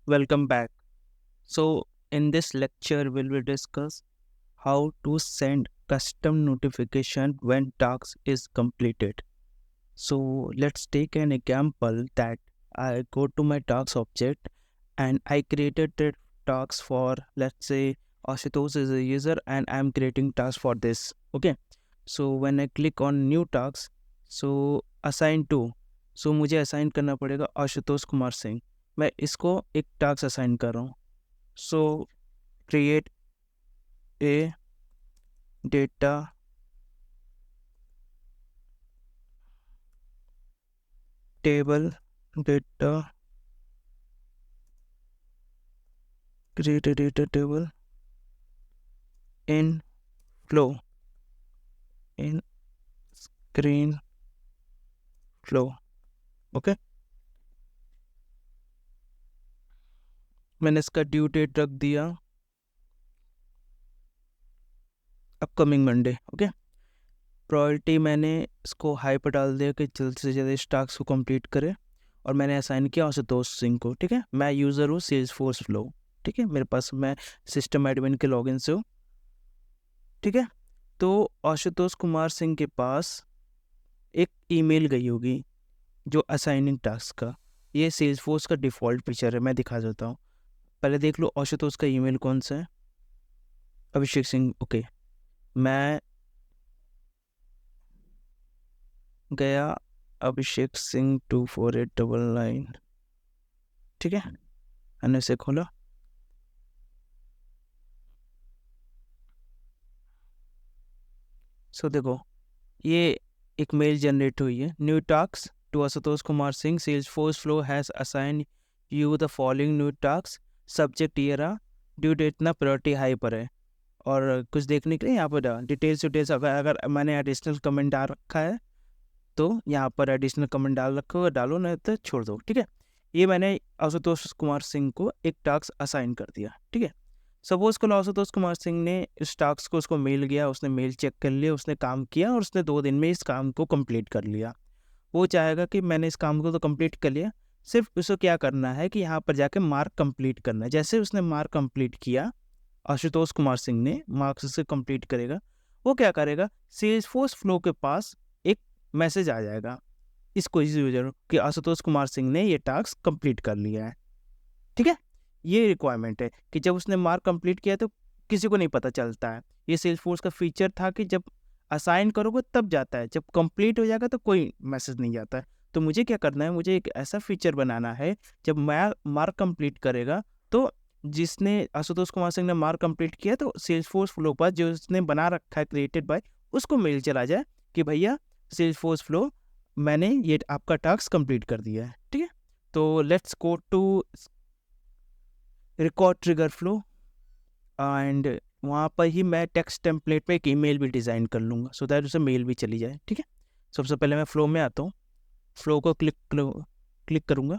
Welcome back. So, in this lecture, we will discuss how to send custom notification when task is completed. So, let's take an example that I go to my task object and I created the task for, let's say, Ashutosh is a user and I'm creating task for this. Okay. So, when I click on new task, so assign to, so मुझे assign करना पड़ेगा आशुतोष कुमार सिंह. मैं इसको एक task assign कर रहा हूँ. सो create a data table data create a data table in flow in screen flow. Okay, मैंने इसका ड्यू डेट रख दिया अपकमिंग मंडे. ओके, प्रायोरिटी मैंने इसको हाई पर डाल दिया कि जल्द से जल्द इस टास्क को कंप्लीट करे और मैंने असाइन किया आशुतोष सिंह को. ठीक है, मैं यूज़र हूँ सेल्सफोर्स फ्लो. ठीक है, मेरे पास मैं सिस्टम एडमिन के लॉगिन से हूँ. ठीक है, तो आशुतोष कुमार सिंह के पास एक ईमेल गई होगी जो असाइनिंग टास्क का. ये सेल्सफोर्स का डिफ़ॉल्ट फीचर है, मैं दिखा देता हूँ. पहले देख लो आशुतोष का ईमेल कौन सा है. अभिषेक सिंह. ओके, मैं गया अभिषेक सिंह 24899. ठीक है, मैंने इसे खोला. सो देखो, ये एक मेल जनरेट हुई है. New task to Ashutosh Kumar Singh, Salesforce flow has assign you the following new task. Subject ये रहा, ड्यू डेट ना प्रायोरिटी हाई पर है. और कुछ देखने के लिए यहाँ पर डिटेल्स अगर मैंने एडिशनल कमेंट डाल रखा है तो यहाँ पर एडिशनल कमेंट डाल रखा होगा, डालो नहीं तो छोड़ दो. ठीक है, ये मैंने आशुतोष कुमार सिंह को एक टास्क असाइन कर दिया. ठीक है, सपोज को आशुतोष कुमार सिंह ने इस टास्क को उसको मेल गया, उसने मेल चेक कर लिया, उसने काम किया और उसने 2 दिन में इस काम को कंप्लीट कर लिया. वो चाहेगा कि मैंने इस काम को तो कंप्लीट कर लिया, सिर्फ उसको क्या करना है कि यहाँ पर जाके मार्क कंप्लीट करना है. जैसे उसने मार्क कंप्लीट किया, आशुतोष कुमार सिंह ने मार्क्स से कंप्लीट करेगा, वो क्या करेगा, सेल्सफोर्स फ्लो के पास एक मैसेज आ जाएगा इसको इस यूजर कि आशुतोष कुमार सिंह ने ये टास्क कंप्लीट कर लिया है. ठीक है, ये रिक्वायरमेंट है कि जब उसने मार्क कंप्लीट किया तो किसी को नहीं पता चलता है. ये सेल्सफोर्स का फीचर था कि जब असाइन करोगे तब जाता है, जब कंप्लीट हो जाएगा तो कोई मैसेज नहीं जाता है. तो मुझे क्या करना है, मुझे एक ऐसा फीचर बनाना है जब मैं मार्क कंप्लीट करेगा तो जिसने आशुतोष कुमार सिंह ने मार्क कंप्लीट किया तो सेल्सफोर्स फ्लो पर जो उसने बना रखा है क्रिएटेड बाय, उसको मेल चला जाए कि भैया सेल्सफोर्स फ्लो मैंने ये आपका टास्क कंप्लीट कर दिया है. ठीक है, तो let's go to record trigger flow and वहाँ पर ही मैं टेक्स्ट टेम्पलेट पे एक ईमेल भी डिज़ाइन कर लूँगा सो दैट उसे मेल भी चली जाए. ठीक है, सबसे पहले मैं फ्लो में आता हूँ, फ्लो को क्लिक करूँगा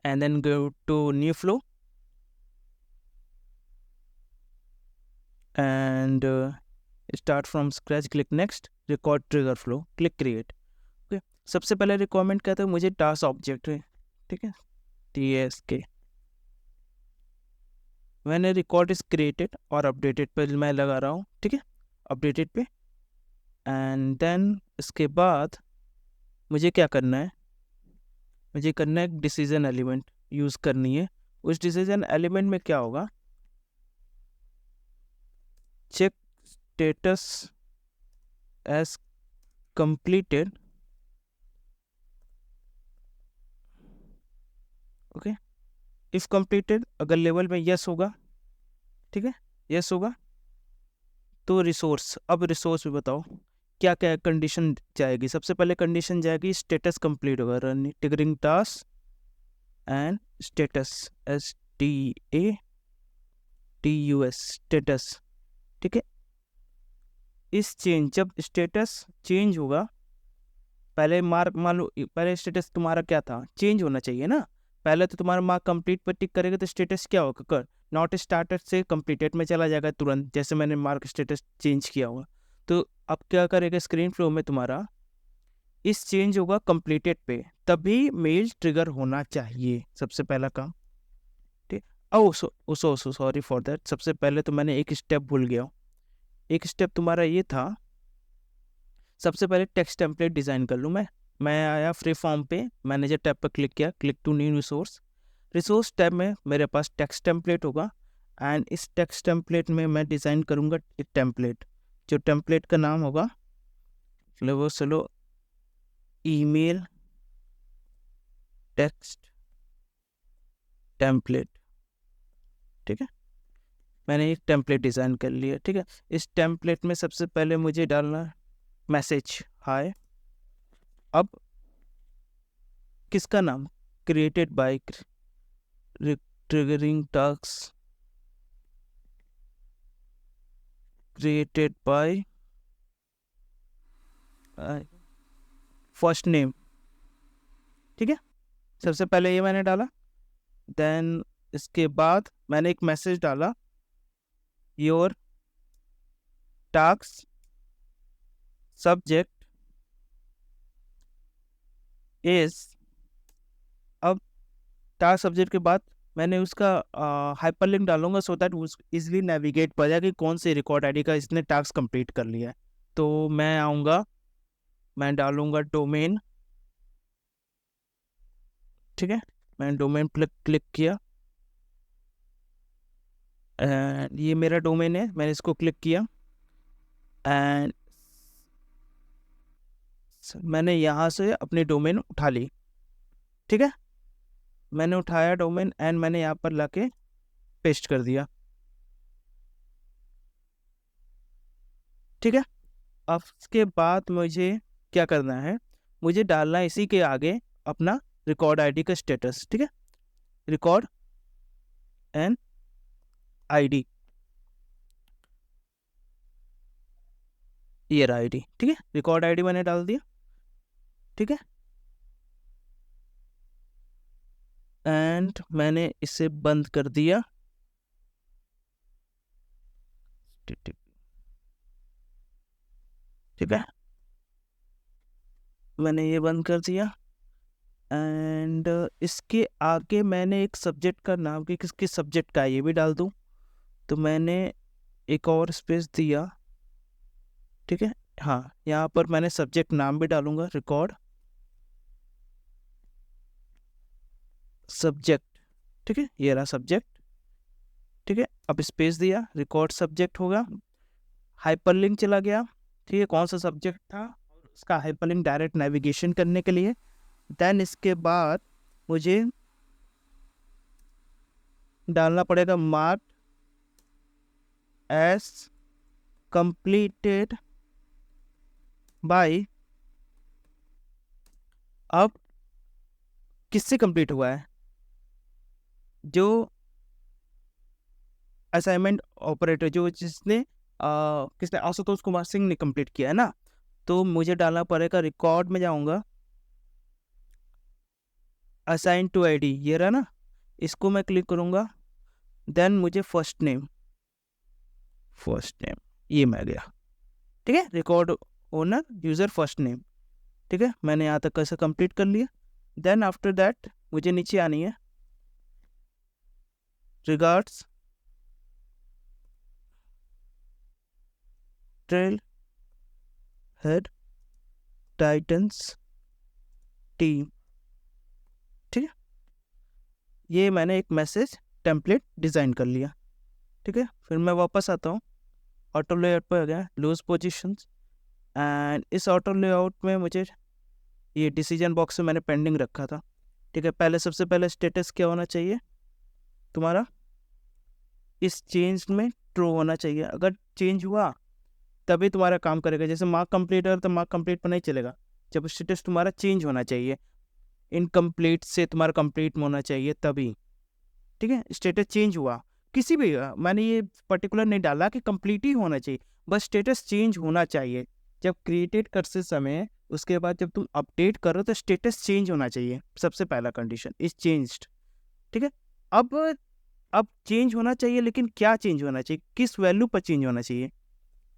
and then go to new flow and start from scratch, click next, record trigger flow, click create. Okay, सबसे पहले रिक्वायरमेंट कहते हैं मुझे टास्क ऑब्जेक्ट है. ठीक है, TSK मैंने रिकॉर्ड इज क्रिएटेड और अपडेटेड पे मैं लगा रहा हूँ. ठीक है, अपडेटेड पे एंड देन इसके बाद मुझे क्या करना है, मुझे करना है एक डिसीजन एलिमेंट यूज़ करनी है. उस डिसीजन एलिमेंट में क्या होगा, check status as completed. Okay, if completed अगर लेवल में यस होगा, ठीक है, यस होगा तो रिसोर्स. अब रिसोर्स भी बताओ क्या क्या कंडीशन जाएगी. सबसे पहले कंडीशन जाएगी स्टेटस कंप्लीट होगा, run triggering task and status STATUS status. ठीक है, इस चेंज जब स्टेटस चेंज होगा, पहले मार्क मान लो पहले स्टेटस तुम्हारा क्या था, चेंज होना चाहिए ना. पहले तो तुम्हारा मार्क कंप्लीट पर टिक करेगा तो स्टेटस क्या होगा, कर नॉट स्टार्टेड से कंप्लीटेड में चला जाएगा तुरंत, जैसे मैंने मार्क स्टेटस चेंज किया होगा. तो अब क्या करेगा, स्क्रीन फ्लो में तुम्हारा इस चेंज होगा कंप्लीटेड पे, तभी मेल ट्रिगर होना चाहिए. सबसे पहला काम ओह सो सॉरी फॉर दैट। सबसे पहले तो मैंने एक स्टेप भूल गया हूँ। एक स्टेप तुम्हारा ये था, सबसे पहले टेक्स्ट टेम्पलेट डिज़ाइन कर लूँ मैं आया फ्री फॉर्म पे, मैनेजर टैब पर क्लिक किया, click to new resource. Resource tab में मेरे पास टेक्स्ट टेम्पलेट होगा, एंड इस टेक्स्ट टेम्पलेट में मैं डिज़ाइन करूँगा एक टेम्पलेट। जो टेम्पलेट का नाम होगा, चलो ईमेल टेक्स्ट टेम्पलेट। ठीक है, मैंने एक टेम्पलेट डिज़ाइन कर लिया। ठीक है, इस टेम्पलेट में सबसे पहले मुझे डालना मैसेज हाय। अब किसका नाम, created by triggering task created by first name. ठीक है, सबसे पहले ये मैंने डाला। देन इसके बाद मैंने एक मैसेज डाला, योर टास्क सब्जेक्ट इज। अब टास्क सब्जेक्ट के बाद मैंने उसका हाइपरलिंक डालूंगा, सो दैट उस इजिली नेविगेट पा जाए कि कौन से रिकॉर्ड आईडी का इसने टास्क कंप्लीट कर लिया है। तो मैं आऊँगा, मैं डालूंगा डोमेन। ठीक है, मैंने डोमेन पर क्लिक किया, एंड ये मेरा डोमेन है, मैंने इसको क्लिक किया, एंड मैंने यहाँ से अपनी डोमेन उठा ली। ठीक है, मैंने उठाया डोमेन एंड मैंने यहाँ पर लाके पेस्ट कर दिया। ठीक है, अब उसके बाद मुझे क्या करना है, मुझे डालना है इसी के आगे अपना रिकॉर्ड आईडी का स्टेटस। ठीक है, record and ID, year ID. ठीक है, रिकॉर्ड आईडी मैंने डाल दिया। ठीक है, एंड मैंने इसे बंद कर दिया। ठीक है, मैंने ये बंद कर दिया, एंड इसके आगे मैंने एक सब्जेक्ट का नाम, कि किसके सब्जेक्ट का है ये भी डाल दूँ, तो मैंने एक और स्पेस दिया। ठीक है, हाँ, यहाँ पर मैंने सब्जेक्ट नाम भी डालूंगा, रिकॉर्ड सब्जेक्ट। ठीक है, ये रहा सब्जेक्ट। ठीक है, अब स्पेस दिया, रिकॉर्ड सब्जेक्ट होगा, हाइपरलिंक चला गया। ठीक है, कौन सा सब्जेक्ट था, उसका हाइपरलिंक डायरेक्ट नेविगेशन करने के लिए। देन इसके बाद मुझे डालना पड़ेगा मार्क एस कंप्लीटेड बाय। अब किससे कंप्लीट हुआ है, जो असाइनमेंट ऑपरेटर, जो जिसने किसने, आशुतोष कुमार सिंह ने कंप्लीट किया है ना। तो मुझे डालना पड़ेगा, रिकॉर्ड में जाऊंगा, असाइन टू आईडी, ये रहा ना, इसको मैं क्लिक करूंगा। देन मुझे फर्स्ट नेम ये मैं गया। ठीक है, record owner user first name. ठीक है, मैंने यहाँ तक कैसे कंप्लीट कर लिया। देन आफ्टर दैट मुझे नीचे आनी है, regards trail head titans team. ठीक है, ये मैंने एक मैसेज टेम्पलेट डिज़ाइन कर लिया। ठीक है, फिर मैं वापस आता हूँ, ऑटो लेआउट पर आ गया, लूज पोजीशंस, एंड इस ऑटो लेआउट में मुझे ये डिसीजन बॉक्स से मैंने पेंडिंग रखा था। ठीक है, पहले सबसे पहले स्टेटस क्या होना चाहिए तुम्हारा, इस चेंज में ट्रू होना चाहिए। अगर चेंज हुआ तभी तुम्हारा काम करेगा। जैसे मार्क कंप्लीट है तो मार्क कंप्लीट पर नहीं चलेगा, जब स्टेटस तुम्हारा चेंज होना चाहिए, इनकम्प्लीट से तुम्हारा कंप्लीट होना चाहिए तभी। ठीक है, स्टेटस चेंज हुआ किसी भी, मैंने ये पर्टिकुलर नहीं डाला कि कंप्लीट ही होना चाहिए, बस स्टेटस चेंज होना चाहिए जब क्रिएटेड करते समय। उसके बाद जब तुम अपडेट करो तो स्टेटस चेंज होना चाहिए, सबसे पहला कंडीशन इज चेंज्ड। ठीक है, अब चेंज होना चाहिए, लेकिन क्या चेंज होना चाहिए, किस वैल्यू पर चेंज होना चाहिए।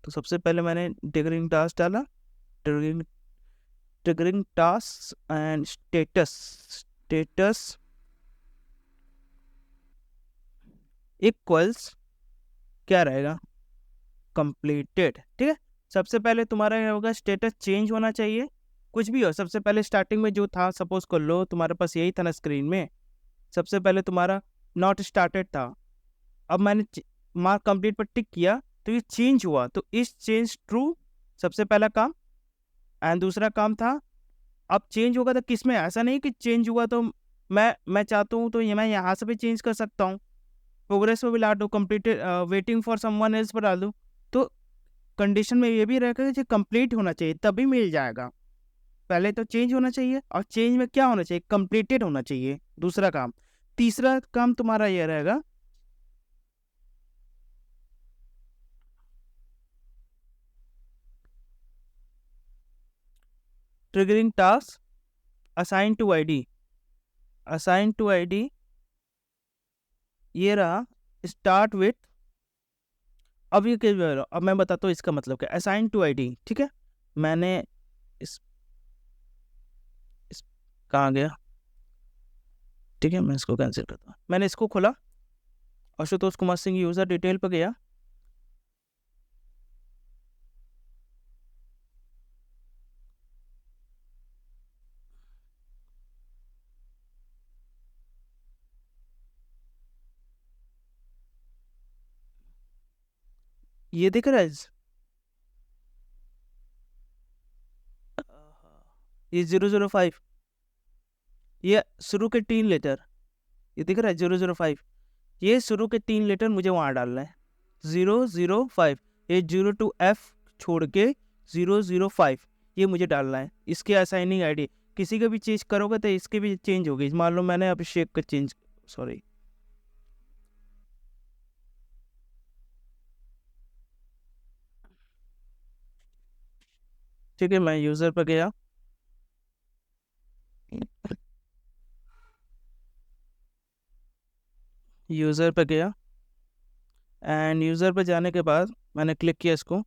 तो सबसे पहले मैंने ट्रिगरिंग टास्क डाला, triggering triggering task and status equals क्या रहेगा, कंप्लीटेड। ठीक है, सबसे पहले तुम्हारा क्या होगा, स्टेटस चेंज होना चाहिए, कुछ भी हो। सबसे पहले स्टार्टिंग में जो था, सपोज कर लो तुम्हारे पास यही था ना स्क्रीन में, सबसे पहले तुम्हारा नॉट स्टार्टेड था, अब मैंने मार्क कंप्लीट पर टिक किया तो ये चेंज हुआ, तो इस चेंज ट्रू, सबसे पहला काम। एंड दूसरा काम था, अब चेंज होगा तो किस में, ऐसा नहीं कि चेंज हुआ तो मैं चाहता हूँ तो ये मैं यहाँ से भी चेंज कर सकता हूँ, प्रोग्रेस में भी ला दूँ, completed waiting for someone else पर डाल दूँ। तो कंडीशन में ये भी रहेगा कि कंप्लीट होना चाहिए तभी मिल जाएगा। पहले तो चेंज होना चाहिए, और चेंज में क्या होना चाहिए, कंप्लीटेड होना चाहिए, दूसरा काम। तीसरा काम तुम्हारा ये रहेगा, triggering task assign to ID. Assign to ID ये रहा, स्टार्ट विथ, अब ये क्या, अब मैं बताता हूँ इसका मतलब क्या, असाइन टू आईडी। ठीक है, मैंने इस, इस कहाँ गया, ठीक है मैं इसको कैंसिल करता हूँ। मैंने इसको खोला, आशुतोष कुमार सिंह यूजर डिटेल पर गया, ये दिख रहा है, ये 005, ये शुरू के 3 लेटर, ये दिख रहा है 005, ये शुरू के 3 लेटर मुझे वहाँ डालना है, 005, ये 02F छोड़ के 005, ये मुझे डालना है। इसके असाइनिंग आईडी किसी का भी चेंज करोगे तो इसके भी चेंज होगी, मान लो मैंने अभिषेक का चेंज, सॉरी, ठीक है मैं यूज़र पर गया, यूज़र पर गया, एंड यूज़र पर जाने के बाद मैंने क्लिक किया इसको,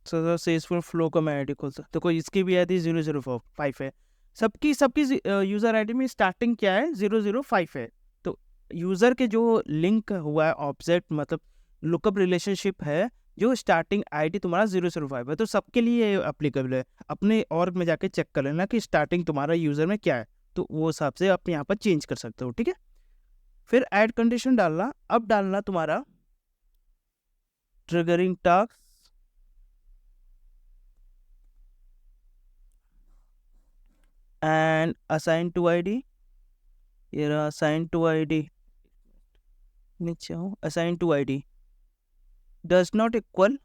सर सेल्सफुल फ्लो का मैं आईडी खोल सकता, देखो इसकी भी आईडी 005 है, सबकी सबकी यूज़र आईडी में स्टार्टिंग क्या है, 005 है। तो यूज़र के जो लिंक हुआ है ऑब्जेक्ट, मतलब लुकअप रिलेशनशिप है, जो स्टार्टिंग आईडी तुम्हारा 005 है, तो सबके लिए अप्लीकेबल है। अपने ऑर्ग में जाके चेक कर लेना कि स्टार्टिंग तुम्हारा यूज़र में क्या है, तो वो हिसाब से आप यहाँ पर चेंज कर सकते हो। ठीक है, फिर ऐड कंडीशन डालना, अब डालना तुम्हारा triggering task and assign to ID, ये रहा असाइन टू आईडी, नीचे हूँ, assign to ID does not equal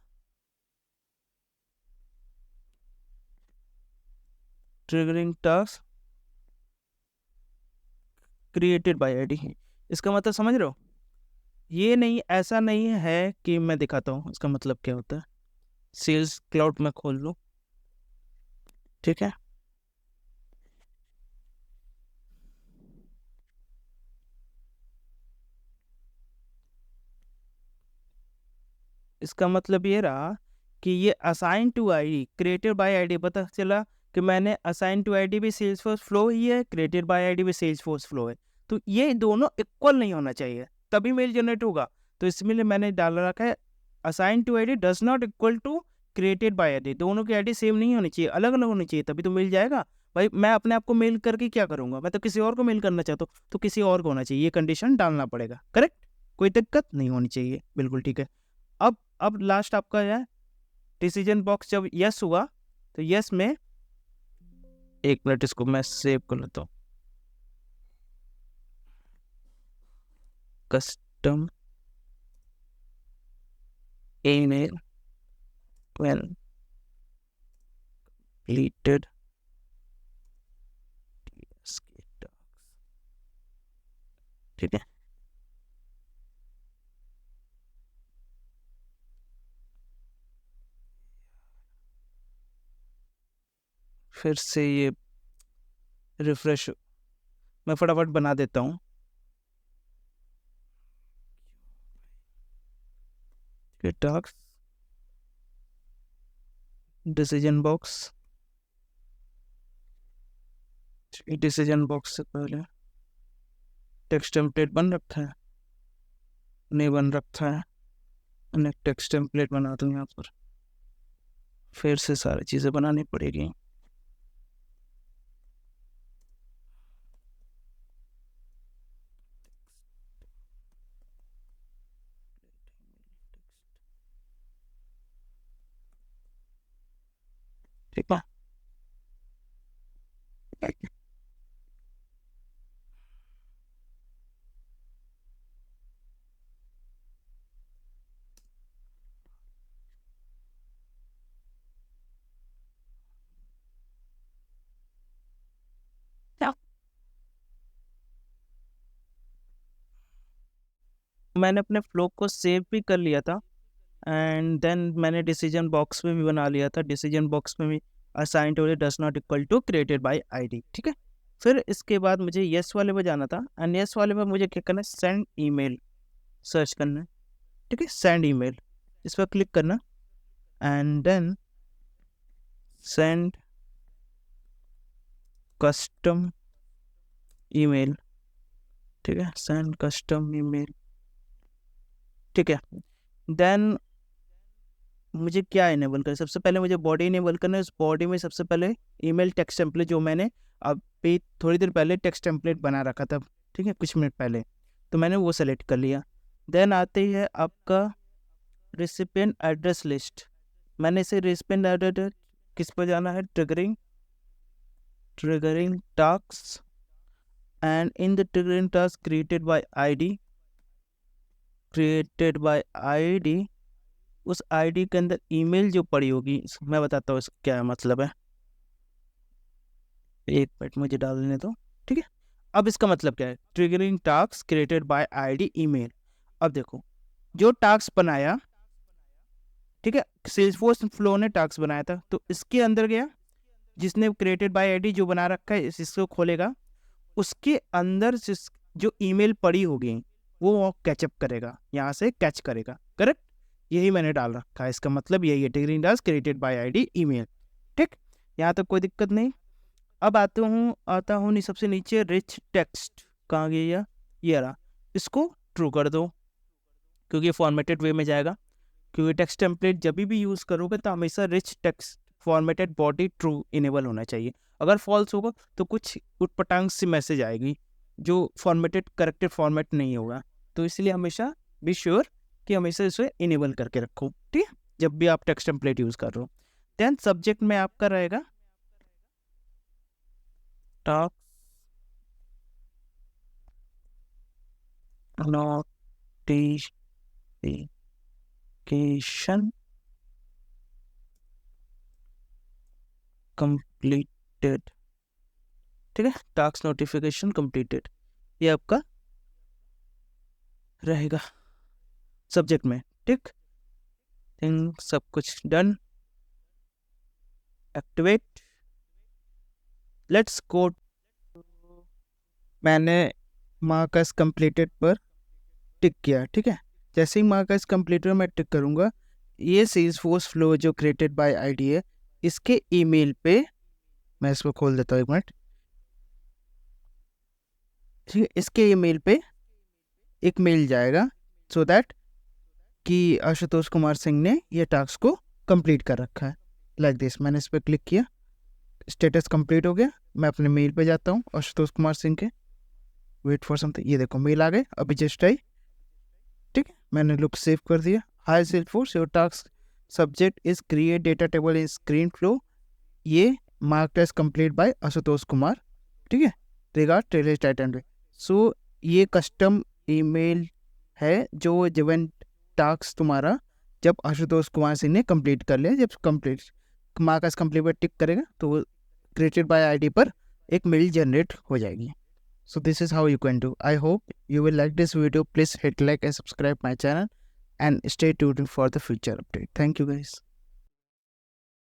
triggering task created by ID. इसका मतलब समझ रहे हो, ये नहीं, ऐसा नहीं है कि मैं दिखाता हूँ इसका मतलब क्या होता है, सेल्स क्लाउड में खोल लो, ठीक है, इसका मतलब ये रहा कि ये assign to ID created by ID, पता चला कि मैंने असाइन टू आईडी भी सेल्सफोर्स फ्लो ही है, क्रिएटेड बाय आईडी भी सेल्सफोर्स फ्लो है, तो ये दोनों इक्वल नहीं होना चाहिए तभी मेल जनरेट होगा। तो इसमें मैंने डाल रखा है assign to ID does not equal to created by ID, दोनों की आईडी सेम नहीं होनी चाहिए, अलग अलग होनी चाहिए, तभी तो मिल जाएगा। भाई मैं अपने आप को मेल करके क्या करूंगा, मैं तो किसी और को मेल करना चाहता हूँ, तो किसी और को होना चाहिए, ये कंडीशन डालना पड़ेगा, करेक्ट, कोई दिक्कत नहीं होनी चाहिए, बिल्कुल ठीक है। अब लास्ट आपका है डिसीजन बॉक्स, जब यस हुआ तो यस में, एक मिनट इसको मैं सेव कर लेता हूँ, कस्टम ईमेल व्हेन completed, ठीक है, फिर से ये रिफ्रेश, मैं फटाफट बना देता हूँ, task decision box, decision box से पहले टेक्स्ट टेम्पलेट बन रखा है, नहीं बन रखा है, मैंने टेक्स्ट टेम्पलेट बना दूँ यहाँ पर, फिर से सारी चीज़ें बनानी पड़ेगी। ठीक है, मैंने अपने फ्लो को सेव भी कर लिया था, एंड देन मैंने डिसीजन बॉक्स में भी बना लिया था। डिसीजन बॉक्स में भी assign to does not equal to created by ID. ठीक है, फिर इसके बाद मुझे येस वाले में जाना था, एंड येस वाले में मुझे क्या करना है, सेंड ईमेल सर्च करना है। ठीक है, सेंड ईमेल, इस पर क्लिक करना, and then send custom email. ठीक है, सेंड कस्टम ईमेल। ठीक है, देन मुझे क्या इनेबल करना है, सबसे पहले मुझे बॉडी इनेबल करना है। उस बॉडी में सबसे पहले ईमेल टेक्स्ट टेम्पलेट, जो मैंने अभी थोड़ी देर पहले टेक्स्ट टेम्पलेट बना रखा था, ठीक है, कुछ मिनट पहले, तो मैंने वो सेलेक्ट कर लिया। देन आते ही है आपका रेसिपिएंट एड्रेस लिस्ट। मैंने इसे रेसिपिएंट एड्रेस किस पर जाना है, triggering task, and in the triggering task created by ID, उस आईडी के अंदर ईमेल जो पड़ी होगी, मैं बताता हूँ इसका क्या मतलब है, एक मिनट मुझे डाल देने दो। ठीक है, अब इसका मतलब क्या है, triggering task created by ID email. अब देखो, जो टास्क बनाया, ठीक है, सेल्सफोर्स फ्लो ने टास्क बनाया था, तो इसके अंदर गया, जिसने क्रिएटेड बाय आईडी जो बना रखा है इसको खोलेगा, उसके अंदर जो ईमेल पड़ी होगी वो कैचअप करेगा, यहाँ से कैच करेगा। करेक्ट, यही मैंने डाल रखा है, इसका मतलब यही है, triggering task created by ID email. ठीक, यहाँ तक कोई दिक्कत नहीं। अब आता हूँ नहीं, सबसे नीचे रिच टेक्स्ट कहाँ गया, ये रहा, इसको ट्रू कर दो, क्योंकि ये फॉर्मेटेड वे में जाएगा। क्योंकि टेक्स्ट टेम्पलेट जब भी यूज़ करोगे तो हमेशा rich text formatted body true enable होना चाहिए। अगर फॉल्स होगा तो कुछ उटपटांग सी मैसेज आएगी जो फॉर्मेटेड करेक्टेड फॉर्मेट नहीं होगा, तो इसलिए हमेशा बी श्योर कि हमेशा इसे इनेबल करके रखो। ठीक है, जब भी आप टेक्स्ट टेम्पलेट यूज़ कर रहे हो। देन सब्जेक्ट में आपका रहेगा टास्क नोटिफिकेशन कंप्लीटेड। ठीक है, टास्क नोटिफिकेशन कंप्लीटेड, ये आपका रहेगा सब्जेक्ट में। ठीक, थिंग सब कुछ डन, एक्टिवेट, लेट्स गो। मैंने मार्कस कंप्लीटेड पर टिक किया। ठीक है, जैसे ही मार्कस कंप्लीटेड मैं टिक करूँगा, ये सेल्सफोर्स फ्लो जो क्रिएटेड बाय आईडी है, इसके ईमेल पे, मैं इसको खोल देता हूँ एक मिनट। ठीक है, इसके ईमेल पे एक मेल जाएगा, सो दैट कि आशुतोष कुमार सिंह ने ये टास्क को कंप्लीट कर रखा है, लाइक दिस। मैंने इस पर क्लिक किया, स्टेटस कंप्लीट हो गया। मैं अपने मेल पे जाता हूँ आशुतोष कुमार सिंह के, वेट फॉर समथिंग, ये देखो मेल आ गए, अभी जस्ट आई। ठीक है, मैंने लुक सेव कर दिया। Hi Salesforce, your task subject is create data table in screen flow, ये marked as complete by Ashutosh Kumar. ठीक है, रिगार्ड ट्रेलर टाइटन। सो ये कस्टम ईमेल है जो जिवन टास्क तुम्हारा जब आशुतोष कुमार सिंह ने कंप्लीट कर लिया, जब कंप्लीट मार्कस कंप्लीट पर टिक करेगा तो क्रिएटेड बाय आईडी पर एक मेल जनरेट हो जाएगी। So this is how you can do. I hope you will like this video. Please hit like and subscribe my channel and stay tuned for the future update. Thank you guys.